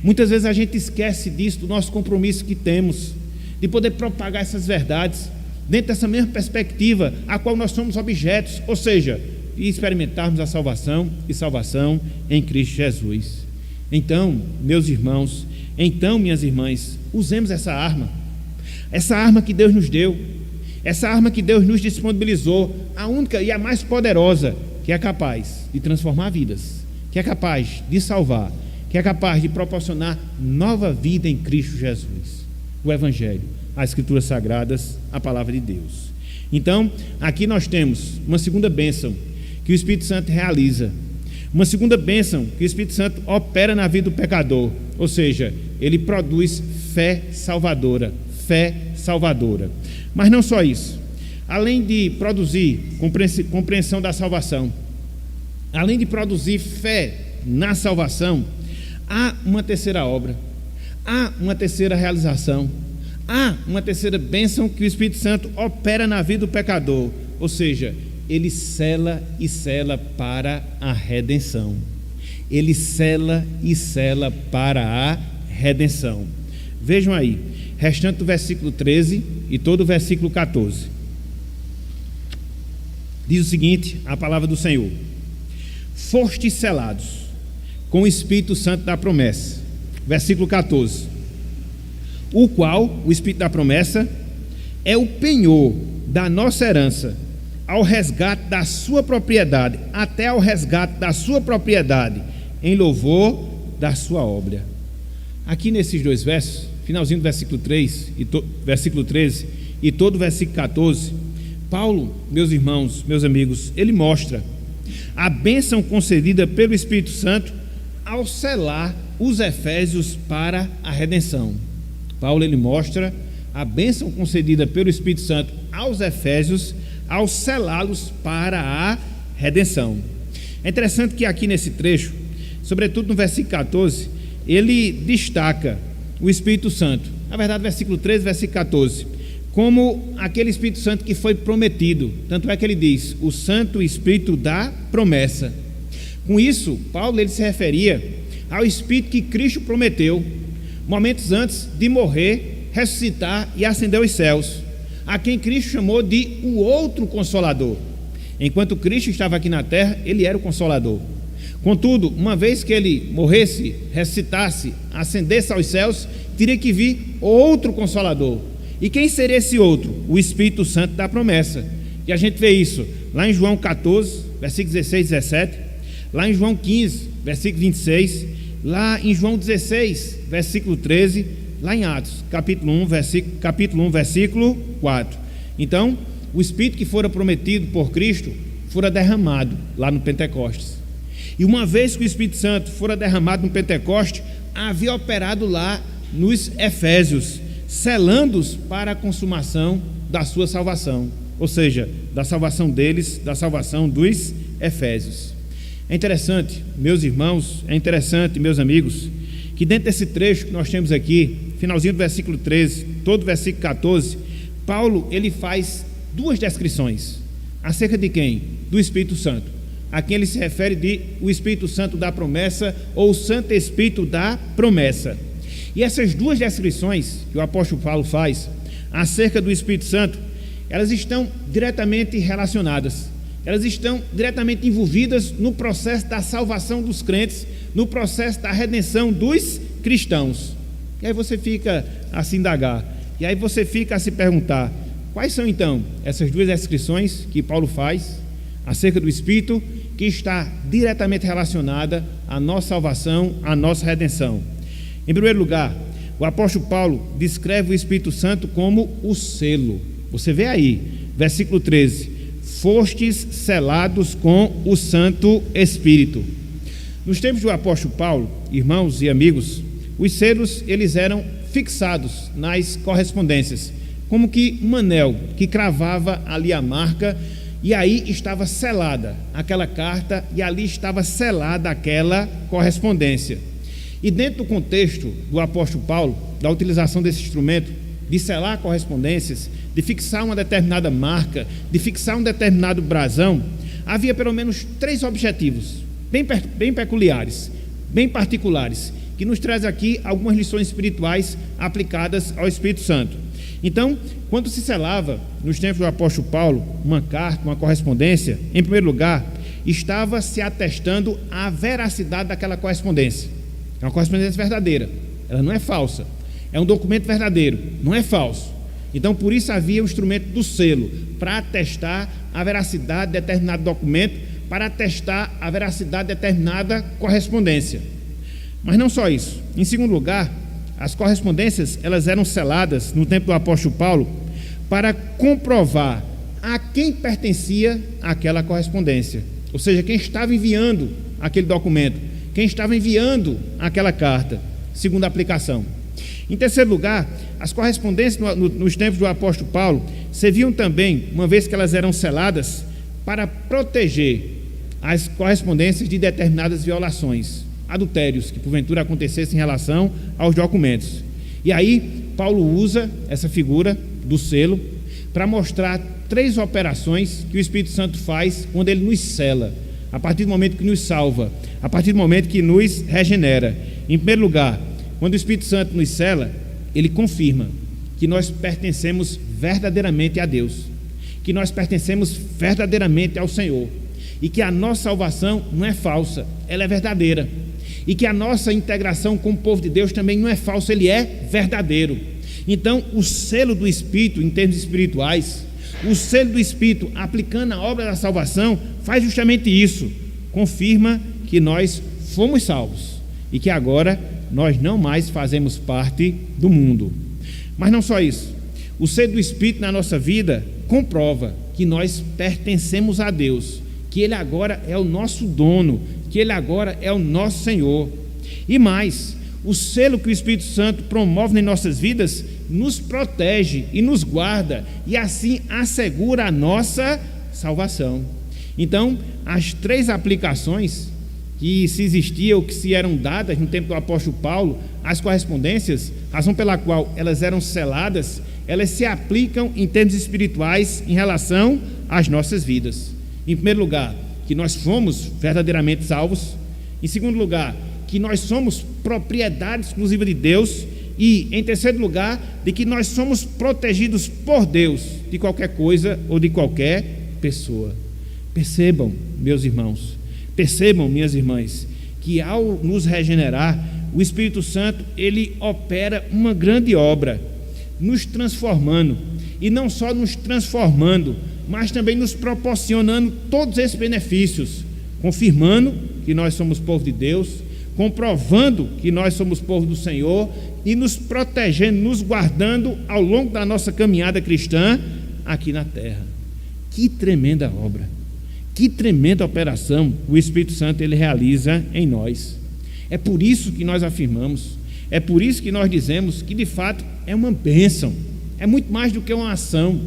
Muitas vezes a gente esquece disso, do nosso compromisso que temos, de poder propagar essas verdades, dentro dessa mesma perspectiva a qual nós somos objetos, ou seja, de experimentarmos a salvação e salvação em Cristo Jesus. Então, meus irmãos, então, minhas irmãs, usemos essa arma que Deus nos deu, essa arma que Deus nos disponibilizou, a única e a mais poderosa, que é capaz de transformar vidas, que é capaz de salvar, que é capaz de proporcionar nova vida em Cristo Jesus, o Evangelho, as Escrituras Sagradas, a Palavra de Deus. Então, aqui nós temos uma segunda bênção que o Espírito Santo realiza, uma segunda bênção que o Espírito Santo opera na vida do pecador, ou seja, ele produz fé salvadora. Mas não só isso, além de produzir compreensão da salvação, além de produzir fé na salvação, há uma terceira obra, há uma terceira realização, há uma terceira bênção que o Espírito Santo opera na vida do pecador, ou seja, ele sela e sela para a redenção. Ele sela e sela para a redenção. Vejam aí, restante do versículo 13 e todo o versículo 14. Diz o seguinte, a palavra do Senhor: fostes selados com o Espírito Santo da promessa. Versículo 14. O qual, o Espírito da promessa, é o penhor da nossa herança, ao resgate da sua propriedade, até ao resgate da sua propriedade, em louvor da sua obra. Aqui nesses dois versos, finalzinho do versículo 3 versículo 13 e todo o versículo 14, Paulo, meus irmãos, meus amigos, ele mostra a bênção concedida pelo Espírito Santo ao selar os efésios para a redenção. Paulo, ele mostra a bênção concedida pelo Espírito Santo aos efésios ao selá-los para a redenção. É interessante que aqui nesse trecho, sobretudo no versículo 14, ele destaca o Espírito Santo, na verdade versículo 13, versículo 14, como aquele Espírito Santo que foi prometido. Tanto é que ele diz, o Santo Espírito da promessa. Com isso, Paulo, ele se referia ao Espírito que Cristo prometeu momentos antes de morrer, ressuscitar e ascender aos céus, a quem Cristo chamou de o outro Consolador. Enquanto Cristo estava aqui na terra, ele era o Consolador. Contudo, uma vez que ele morresse, ressuscitasse, ascendesse aos céus, teria que vir outro Consolador. E quem seria esse outro? O Espírito Santo da promessa. E a gente vê isso lá em João 14, versículos 16 e 17, lá em João 15, versículo 26, lá em João 16, versículo 13, lá em Atos, capítulo 1, versículo 4. Então, o Espírito que fora prometido por Cristo fora derramado lá no Pentecostes. E uma vez que o Espírito Santo fora derramado no Pentecoste, havia operado lá nos Efésios, selando-os para a consumação da sua salvação, ou seja, da salvação deles, da salvação dos Efésios. É interessante, meus irmãos, é interessante, meus amigos, que dentro desse trecho que nós temos aqui, finalzinho do versículo 13, todo o versículo 14, Paulo, ele faz duas descrições. Acerca de quem? Do Espírito Santo. A quem ele se refere de o Espírito Santo da promessa, ou o Santo Espírito da promessa. E essas duas descrições que o apóstolo Paulo faz acerca do Espírito Santo, elas estão diretamente relacionadas. Elas estão diretamente envolvidas no processo da salvação dos crentes, no processo da redenção dos cristãos. E aí você fica a se indagar, e aí você fica a se perguntar, quais são então essas duas descrições que Paulo faz acerca do Espírito, que está diretamente relacionada à nossa salvação, à nossa redenção? Em primeiro lugar, o apóstolo Paulo descreve o Espírito Santo como o selo. Você vê aí, versículo 13: fostes selados com o Santo Espírito. Nos tempos do apóstolo Paulo, irmãos e amigos, os selos eles eram fixados nas correspondências, como que um anel que cravava ali a marca, e aí estava selada aquela carta, e ali estava selada aquela correspondência. E dentro do contexto do apóstolo Paulo, da utilização desse instrumento, de selar correspondências, de fixar uma determinada marca, de fixar um determinado brasão, havia pelo menos 3 objetivos, bem peculiares, bem particulares, que nos traz aqui algumas lições espirituais aplicadas ao Espírito Santo. Então, quando se selava, nos tempos do apóstolo Paulo, uma carta, uma correspondência, em primeiro lugar, estava se atestando a veracidade daquela correspondência. É uma correspondência verdadeira, ela não é falsa, é um documento verdadeiro, não é falso. Então, por isso havia o instrumento do selo, para atestar a veracidade de determinado documento, para atestar a veracidade de determinada correspondência. Mas não só isso. Em segundo lugar, as correspondências elas eram seladas no tempo do apóstolo Paulo para comprovar a quem pertencia aquela correspondência, ou seja, quem estava enviando aquele documento, quem estava enviando aquela carta, segundo a aplicação. Em terceiro lugar, as correspondências nos tempos do apóstolo Paulo serviam também, uma vez que elas eram seladas, para proteger as correspondências de determinadas violações, adultérios que porventura acontecessem em relação aos documentos. E aí Paulo usa essa figura do selo para mostrar 3 operações que o Espírito Santo faz quando ele nos sela, a partir do momento que nos salva, a partir do momento que nos regenera. Em primeiro lugar, quando o Espírito Santo nos sela, ele confirma que nós pertencemos verdadeiramente a Deus, que nós pertencemos verdadeiramente ao Senhor, e que a nossa salvação não é falsa, ela é verdadeira, e que a nossa integração com o povo de Deus também não é falsa, ele é verdadeiro. Então, o selo do Espírito, em termos espirituais, o selo do Espírito aplicando a obra da salvação, faz justamente isso, confirma que nós fomos salvos, e que agora nós não mais fazemos parte do mundo. Mas não só isso, o selo do Espírito na nossa vida comprova que nós pertencemos a Deus, que Ele agora é o nosso dono, que Ele agora é o nosso Senhor. E mais, o selo que o Espírito Santo promove em nossas vidas nos protege e nos guarda, e assim assegura a nossa salvação. Então, as 3 aplicações que se existiam, ou que se eram dadas no tempo do apóstolo Paulo, as correspondências, razão pela qual elas eram seladas, elas se aplicam em termos espirituais em relação às nossas vidas. Em primeiro lugar, que nós fomos verdadeiramente salvos. Em segundo lugar, que nós somos propriedade exclusiva de Deus. E em terceiro lugar, de que nós somos protegidos por Deus de qualquer coisa ou de qualquer pessoa. Percebam, meus irmãos, percebam, minhas irmãs, que ao nos regenerar, o Espírito Santo, ele opera uma grande obra, nos transformando, e não só nos transformando, mas também nos proporcionando todos esses benefícios, confirmando que nós somos povo de Deus, comprovando que nós somos povo do Senhor, e nos protegendo, nos guardando ao longo da nossa caminhada cristã aqui na terra. Que tremenda obra, Que tremenda operação o Espírito Santo ele realiza em nós. É por isso que nós afirmamos, é por isso que nós dizemos que de fato é uma bênção, é muito mais do que uma ação,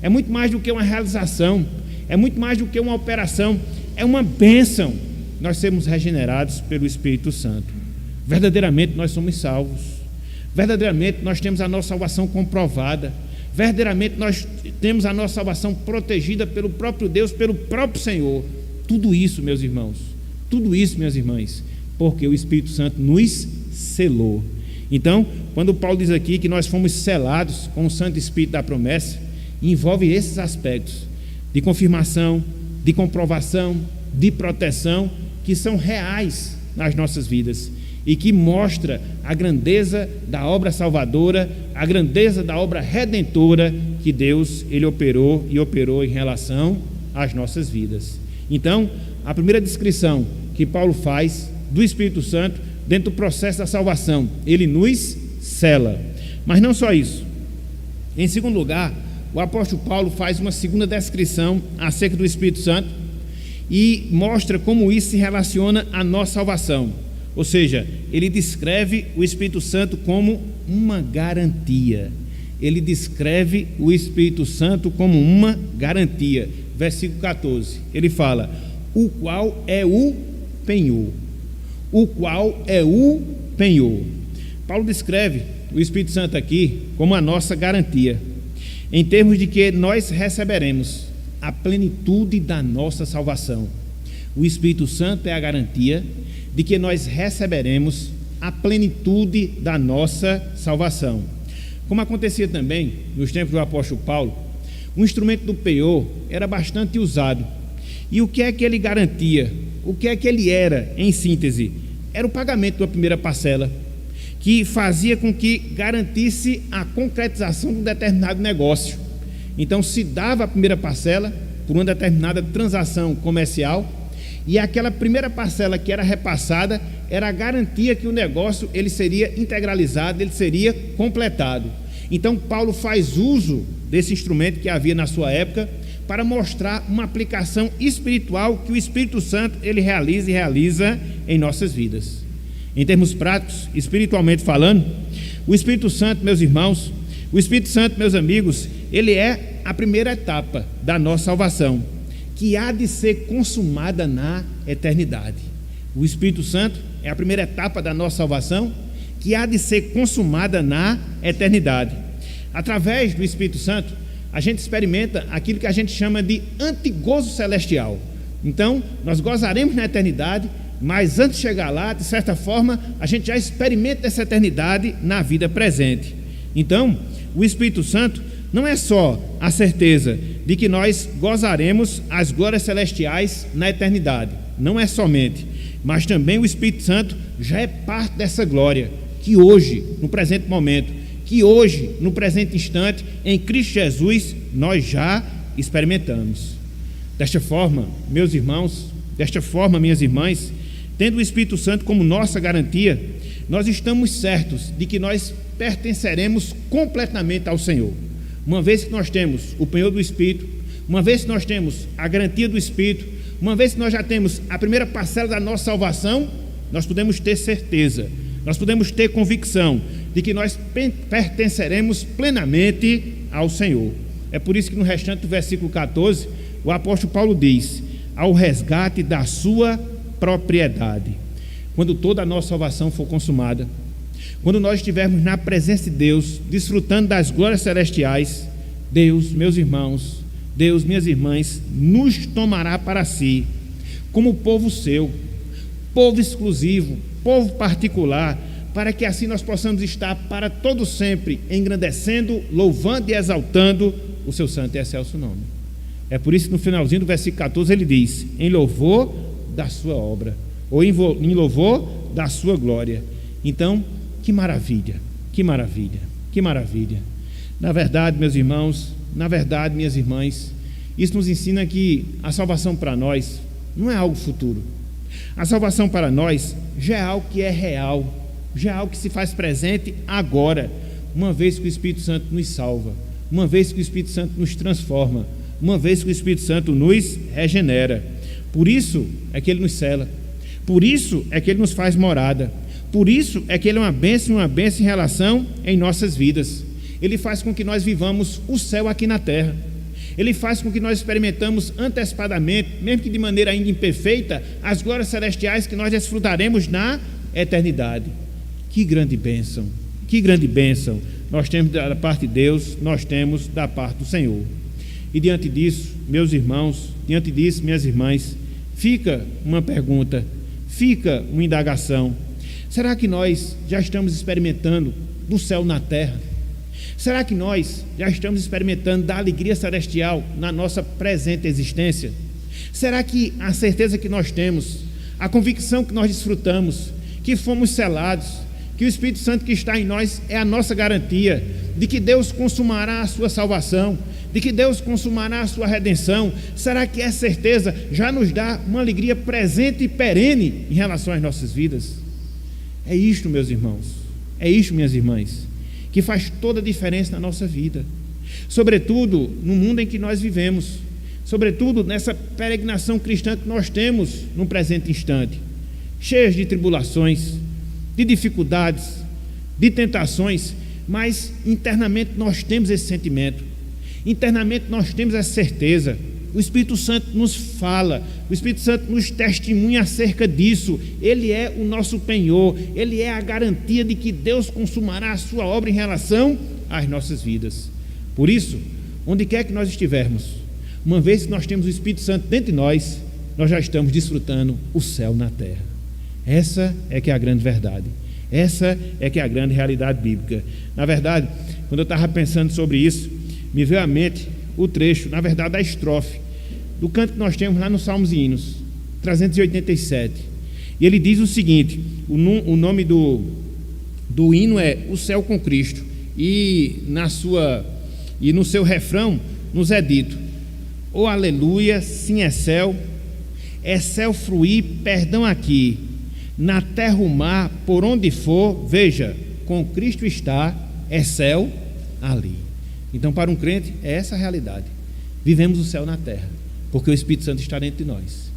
é muito mais do que uma realização, é muito mais do que uma operação, é uma bênção nós sermos regenerados pelo Espírito Santo. Verdadeiramente nós somos salvos, verdadeiramente nós temos a nossa salvação comprovada, verdadeiramente nós temos a nossa salvação protegida pelo próprio Deus, pelo próprio Senhor. Tudo isso, meus irmãos, tudo isso, minhas irmãs, porque o Espírito Santo nos selou. Então, quando Paulo diz aqui que nós fomos selados com o Santo Espírito da promessa, envolve esses aspectos de confirmação, de comprovação, de proteção, que são reais nas nossas vidas e que mostra a grandeza da obra salvadora, a grandeza da obra redentora que Deus ele operou em relação às nossas vidas. Então, a primeira descrição que Paulo faz do Espírito Santo dentro do processo da salvação, ele nos sela. Mas não só isso. Em segundo lugar, o apóstolo Paulo faz uma segunda descrição acerca do Espírito Santo e mostra como isso se relaciona à nossa salvação. Ou seja, ele descreve o Espírito Santo como uma garantia. Ele descreve o Espírito Santo como uma garantia. Versículo 14, ele fala: o qual é o penhor. O qual é o penhor. Paulo descreve o Espírito Santo aqui como a nossa garantia, em termos de que nós receberemos a plenitude da nossa salvação. O Espírito Santo é a garantia de que nós receberemos a plenitude da nossa salvação. Como acontecia também nos tempos do apóstolo Paulo, o instrumento do penhor era bastante usado. E o que é que ele garantia? O que é que ele era, em síntese? Era o pagamento da primeira parcela, que fazia com que garantisse a concretização de um determinado negócio. Então se dava a primeira parcela por uma determinada transação comercial, e aquela primeira parcela que era repassada era a garantia que o negócio ele seria integralizado, ele seria completado. Então Paulo faz uso desse instrumento que havia na sua época para mostrar uma aplicação espiritual que o Espírito Santo ele realiza em nossas vidas. Em termos práticos, espiritualmente falando, o Espírito Santo, meus irmãos, o Espírito Santo, meus amigos, ele é a primeira etapa da nossa salvação, que há de ser consumada na eternidade. O Espírito Santo é a primeira etapa da nossa salvação, que há de ser consumada na eternidade. Através do Espírito Santo, a gente experimenta aquilo que a gente chama de antigozo celestial. Então, nós gozaremos na eternidade, mas antes de chegar lá, de certa forma, a gente já experimenta essa eternidade na vida presente. Então, o Espírito Santo não é só a certeza de que nós gozaremos as glórias celestiais na eternidade, não é somente, mas também o Espírito Santo já é parte dessa glória, que hoje, no presente momento, que hoje, no presente instante, em Cristo Jesus, nós já experimentamos. Desta forma, meus irmãos, desta forma, minhas irmãs, tendo o Espírito Santo como nossa garantia, nós estamos certos de que nós pertenceremos completamente ao Senhor. Uma vez que nós temos o penhor do Espírito, uma vez que nós temos a garantia do Espírito, uma vez que nós já temos a primeira parcela da nossa salvação, nós podemos ter certeza, nós podemos ter convicção de que nós pertenceremos plenamente ao Senhor. É por isso que no restante do versículo 14, o apóstolo Paulo diz: ao resgate da sua propriedade. Quando toda a nossa salvação for consumada, quando nós estivermos na presença de Deus, desfrutando das glórias celestiais, Deus, meus irmãos, Deus, minhas irmãs, nos tomará para si, como povo seu, povo exclusivo, povo particular, para que assim nós possamos estar para todo sempre, engrandecendo, louvando e exaltando o seu santo e excelso nome. É por isso que no finalzinho do versículo 14 ele diz: em louvor da sua obra, ou em louvor da sua glória. Então, que maravilha, que maravilha, que maravilha. Na verdade, meus irmãos, na verdade, minhas irmãs, isso nos ensina que a salvação para nós não é algo futuro. A salvação para nós já é algo que é real, já é algo que se faz presente agora, uma vez que o Espírito Santo nos salva, uma vez que o Espírito Santo nos transforma, uma vez que o Espírito Santo nos regenera. Por isso é que Ele nos sela. Por isso é que Ele nos faz morada. Por isso é que Ele é uma bênção em relação em nossas vidas. Ele faz com que nós vivamos o céu aqui na terra. Ele faz com que nós experimentamos antecipadamente, mesmo que de maneira ainda imperfeita, as glórias celestiais que nós desfrutaremos na eternidade. Que grande bênção, que grande bênção nós temos da parte de Deus, nós temos da parte do Senhor. E diante disso, meus irmãos, diante disso, minhas irmãs, fica uma pergunta, fica uma indagação. Será que nós já estamos experimentando do céu na terra? Será que nós já estamos experimentando da alegria celestial na nossa presente existência? Será que a certeza que nós temos, a convicção que nós desfrutamos, que fomos selados, que o Espírito Santo que está em nós é a nossa garantia de que Deus consumará a sua salvação, de que Deus consumará a sua redenção? Será que essa certeza já nos dá uma alegria presente e perene em relação às nossas vidas? É isto, meus irmãos, é isto, minhas irmãs, que faz toda a diferença na nossa vida, sobretudo no mundo em que nós vivemos, sobretudo nessa peregrinação cristã que nós temos no presente instante, cheias de tribulações, de dificuldades, de tentações, mas internamente nós temos esse sentimento, internamente nós temos essa certeza. O Espírito Santo nos fala, o Espírito Santo nos testemunha acerca disso. Ele é o nosso penhor, Ele é a garantia de que Deus consumará a sua obra em relação às nossas vidas. Por isso, onde quer que nós estivermos, uma vez que nós temos o Espírito Santo dentro de nós, nós já estamos desfrutando o céu na terra. Essa é que é a grande verdade, essa é que é a grande realidade bíblica. Na verdade, quando eu estava pensando sobre isso, me veio à mente o trecho, na verdade a estrofe do canto que nós temos lá no Salmos e Hinos 387, e ele diz o seguinte, o nome do hino é O Céu com Cristo, e no seu refrão nos é dito: oh aleluia, sim é céu fruir, perdão aqui, na terra o mar, por onde for, veja, com Cristo está, é céu ali. Então, para um crente, é essa a realidade. Vivemos o céu na terra, porque o Espírito Santo está dentro de nós.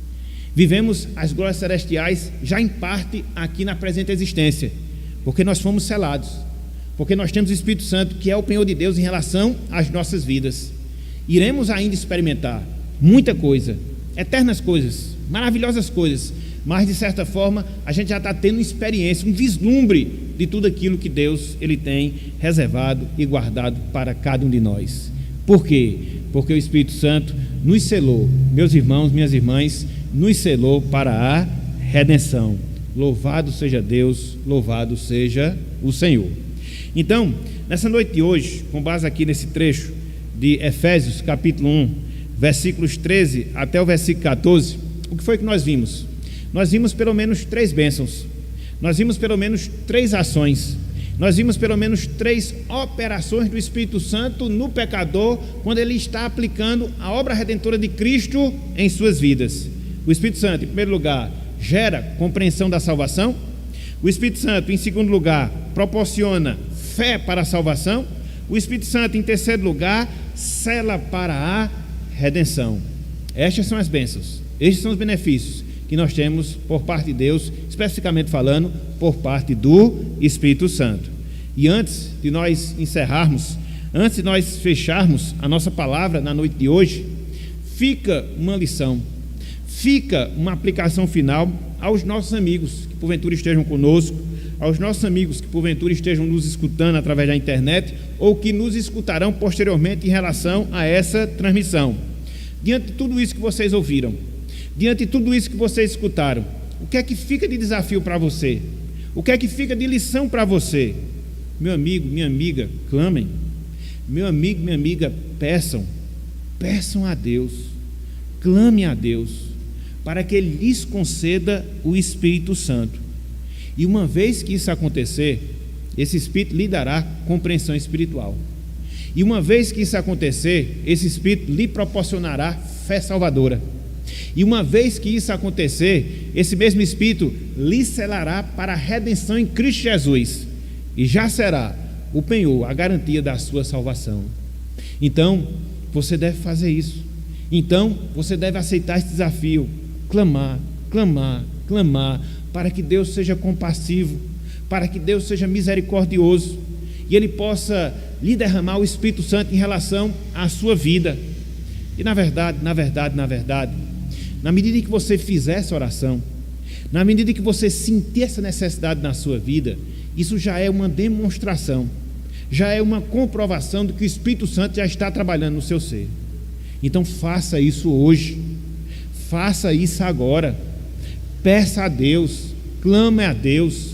Vivemos as glórias celestiais já em parte aqui na presente existência, porque nós fomos selados, porque nós temos o Espírito Santo, que é o penhor de Deus em relação às nossas vidas. Iremos ainda experimentar muita coisa, eternas coisas, maravilhosas coisas, mas de certa forma a gente já está tendo uma experiência, um vislumbre de tudo aquilo que Deus ele tem reservado e guardado para cada um de nós. Por quê? Porque o Espírito Santo nos selou, meus irmãos, minhas irmãs, nos selou para a redenção. Louvado seja Deus, louvado seja o Senhor. Então, nessa noite de hoje, com base aqui nesse trecho de Efésios capítulo 1, versículos 13 até o versículo 14, o que foi que nós vimos? Nós vimos pelo menos 3 bênçãos, nós vimos pelo menos 3 ações, nós vimos pelo menos 3 operações do Espírito Santo no pecador, quando ele está aplicando a obra redentora de Cristo em suas vidas. O Espírito Santo, em primeiro lugar, gera compreensão da salvação. O Espírito Santo, em segundo lugar, proporciona fé para a salvação. O Espírito Santo, em terceiro lugar, sela para a redenção. Estas são as bênçãos, estes são os benefícios que nós temos por parte de Deus, especificamente falando, por parte do Espírito Santo. E antes de nós encerrarmos, antes de nós fecharmos a nossa palavra na noite de hoje, fica uma lição, fica uma aplicação final aos nossos amigos que porventura estejam conosco, aos nossos amigos que porventura estejam nos escutando através da internet ou que nos escutarão posteriormente em relação a essa transmissão. Diante de tudo isso que vocês ouviram, diante de tudo isso que vocês escutaram, o que é que fica de desafio para você? O que é que fica de lição para você? Meu amigo, minha amiga, clamem. Meu amigo, minha amiga, peçam a Deus, clame a Deus, para que Ele lhes conceda o Espírito Santo. E uma vez que isso acontecer, esse Espírito lhe dará compreensão espiritual. E uma vez que isso acontecer, esse Espírito lhe proporcionará fé salvadora. E uma vez que isso acontecer, esse mesmo Espírito lhe selará para a redenção em Cristo Jesus, e já será o penhor, a garantia da sua salvação. Então, você deve fazer isso. Então, você deve aceitar esse desafio. clamar, clamar, clamar, para que Deus seja compassivo, para que Deus seja misericordioso e Ele possa lhe derramar o Espírito Santo em relação à sua vida. E na verdade, na medida em que você fizer essa oração, na medida em que você sentir essa necessidade na sua vida, isso já é uma demonstração, já é uma comprovação de que o Espírito Santo já está trabalhando no seu ser. Então faça isso hoje, faça isso agora, peça a Deus, clame a Deus,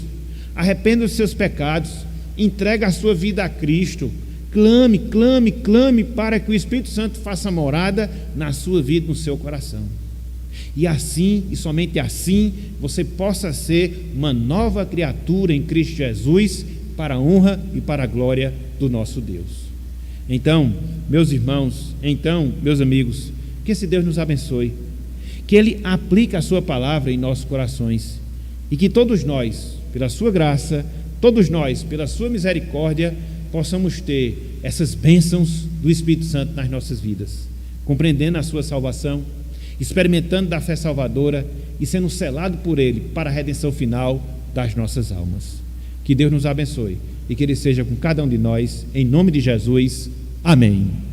arrependa os seus pecados, entregue a sua vida a Cristo, clame, clame, clame para que o Espírito Santo faça morada na sua vida, no seu coração. E assim, e somente assim, você possa ser uma nova criatura em Cristo Jesus, para a honra e para a glória do nosso Deus. Então, meus irmãos, meus amigos, que esse Deus nos abençoe, que Ele aplique a sua palavra em nossos corações e que todos nós, pela sua graça, todos nós, pela sua misericórdia, possamos ter essas bênçãos do Espírito Santo nas nossas vidas, compreendendo a sua salvação, experimentando da fé salvadora e sendo selado por Ele para a redenção final das nossas almas. Que Deus nos abençoe e que Ele seja com cada um de nós, em nome de Jesus. Amém.